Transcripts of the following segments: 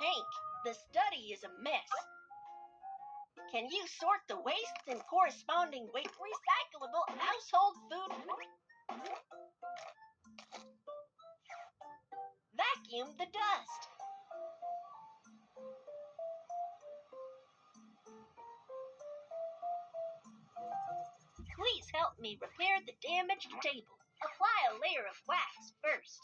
Hank, the study is a mess. Can you sort the wastes and corresponding recyclable household food? Vacuum the dust. Please help me repair the damaged table. Apply a layer of wax first.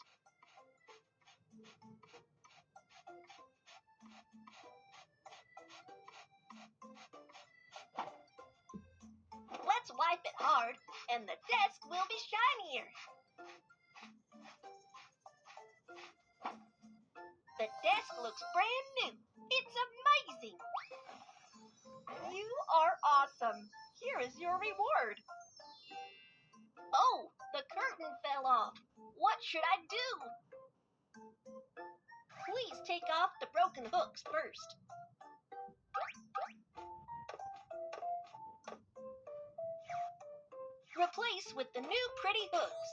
Let's wipe it hard, and the desk will be shinier. The desk looks brand new. It's amazing. You are awesome. Here is your reward. Oh, the curtain fell off. What should I do? Please take off the broken hooks first. Replace with the new pretty hooks.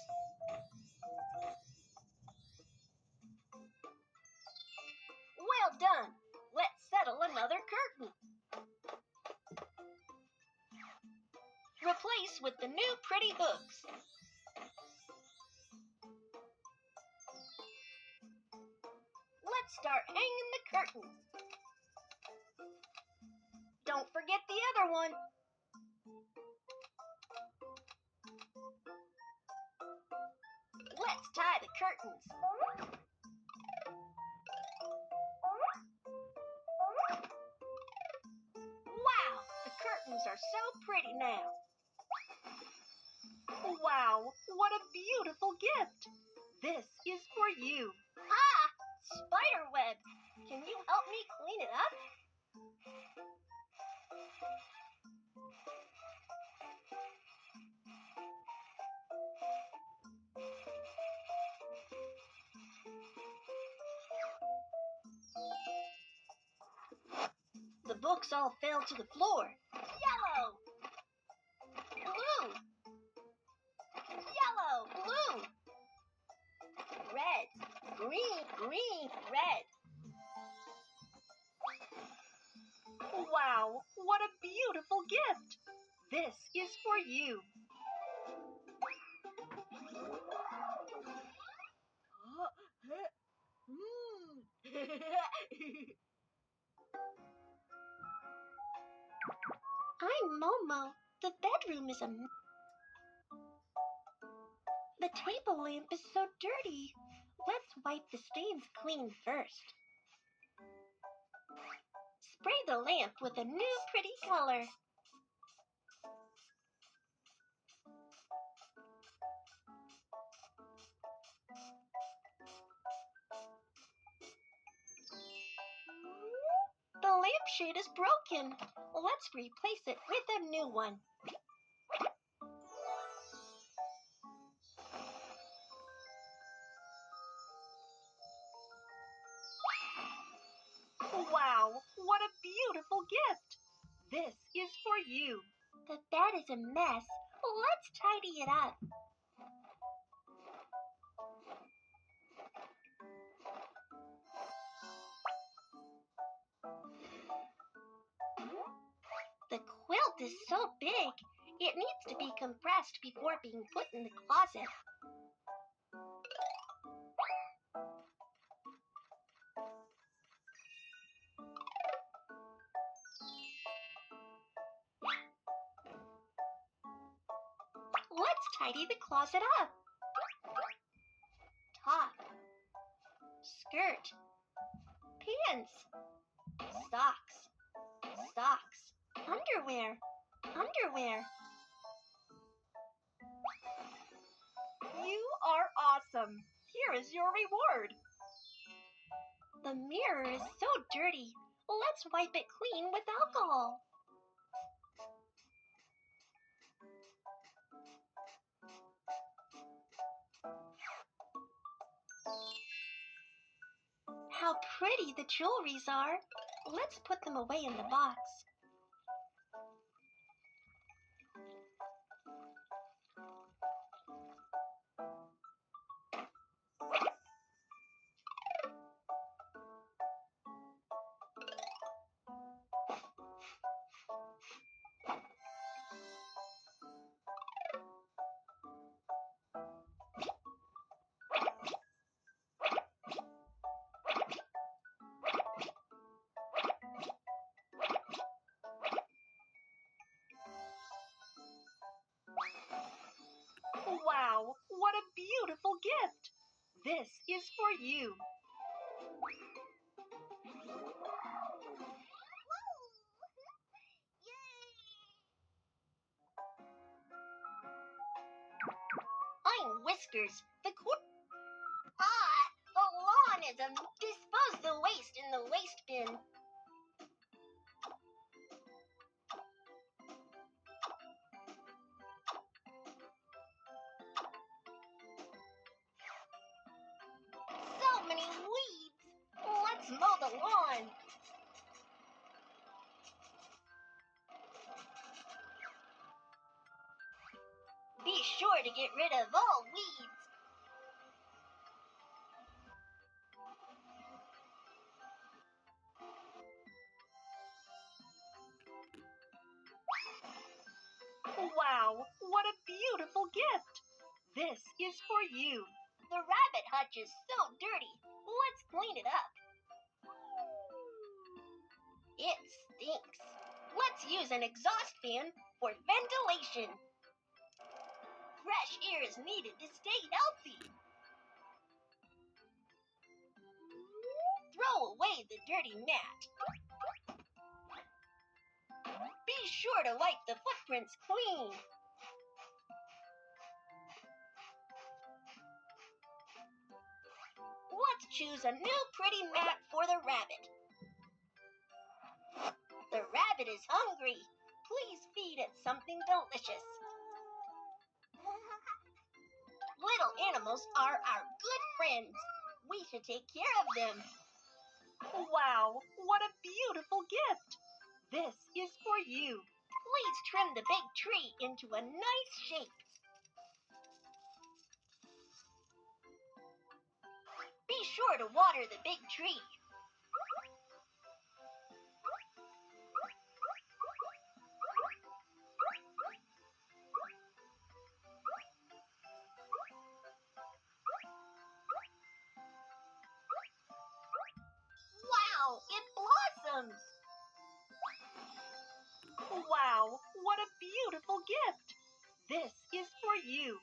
Well done. Let's settle another curtain. Replace with the new pretty hooks. Let's start hanging the curtain. Don't forget the other one. Let's tie the curtains. Wow, the curtains are so pretty now. Wow, what a beautiful gift. This is for you. Ah, spider web. Can you help me clean it up? The books all fell to the floor. Yellow! Blue! Yellow! Blue! Red! Green! Green! Red! Wow! What a beautiful gift! This is for you. I'm Momo. The bedroom is a mess. The table lamp is so dirty. Let's wipe the stains clean first. Spray the lamp with a new pretty color. The lampshade is broken. Let's replace it with a new one. Wow, what a beautiful gift! This is for you. The bed is a mess. Let's tidy it up. The quilt is so big, it needs to be compressed before being put in the closet. Let's tidy the closet up. Top, skirt, pants, socks, socks, underwear, underwear. You are awesome. Here is your reward. The mirror is so dirty. Let's wipe it clean with alcohol. How pretty the jewelries are. Let's put them away in the box. This is for you. I'm Whiskers, the the lawnism! Dispose the waste in the waste bin. So many weeds! Let's mow the lawn. Be sure to get rid of all weeds. Wow, what a beautiful gift! This is for you. The rabbit hutch is so dirty. Let's clean it up. It stinks. Let's use an exhaust fan for ventilation. Fresh air is needed to stay healthy. Throw away the dirty mat. Be sure to wipe the footprints clean. Let's choose a new pretty mat for the rabbit. The rabbit is hungry. Please feed it something delicious. Little animals are our good friends. We should take care of them. Wow, what a beautiful gift! This is for you. Please trim the big tree into a nice shape. Be sure to water the big tree. Wow, it blossoms! Wow, what a beautiful gift! This is for you.